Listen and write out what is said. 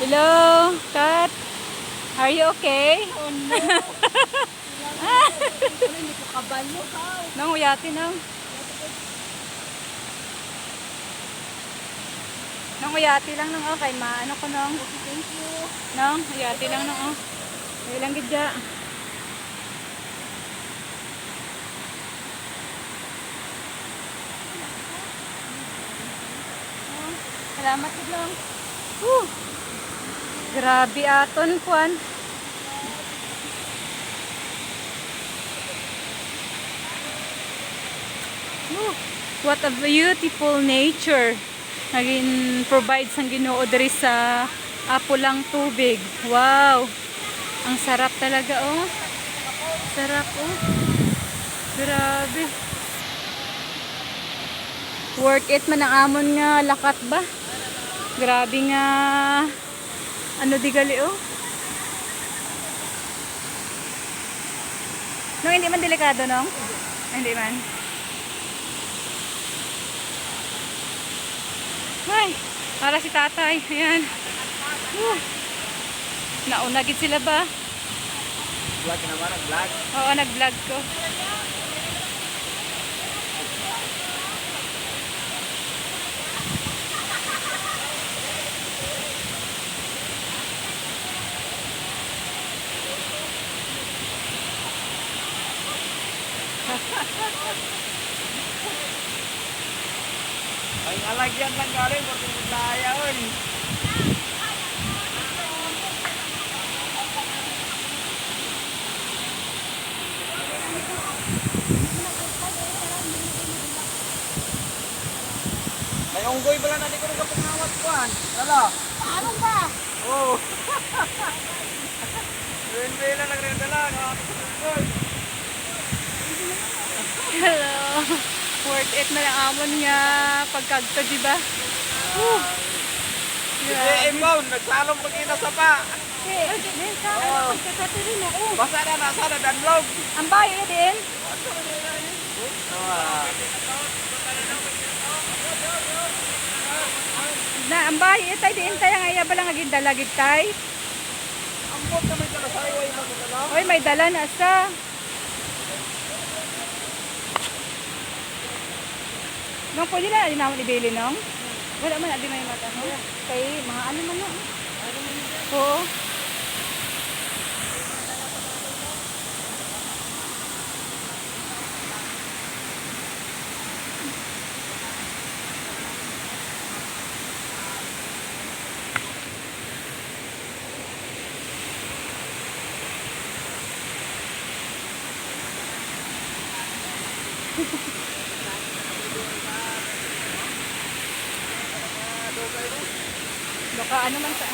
Hello, Kat. Are you okay? Oh no. Hindi ko kabalo ka. Nang uyati nang. Nang uyati lang nang okay. Maano ko nang. Thank you. Nang uyati lang nang oh. Ilang gidya. Salamat gid lang. Grabe aton kuan. What a beautiful nature. Naging provide sang Ginoo diri sa apulang tubig. Wow. Ang sarap talaga oh. Sarap oh. Grabe. Worth it man ang amon nga lakat ba? Grabe nga ano di gali oh. No, hindi man delikado no? Hindi man. Ay, para si tatay. Ayan. Nauna gid sila ba? Vlog naman, vlog. Oo, nag-vlog ko. Ang alagyan lang galing, pati mo daya, oy. May unggoy pala na di ko nagkapangawat ko, han. Lala. Ano ba? Oo. Hindi lang nagredala, unggoy. Hello. Worth it na lang amon nga pagkagto, di ba? Hindi, Imon, nagsalong pag-ina sa pa. Basta na nasa na danlog. Ang bayo din. Na ang bayo tay din tay nga iya bala nga gidalagid tay. Ambot kami sa highway mo dala. Oy, may dala na sa. Nung pwede na din naman ibili nung. Wala man adi may mata. Kay mga ano man na. Oo. Baka ano man sa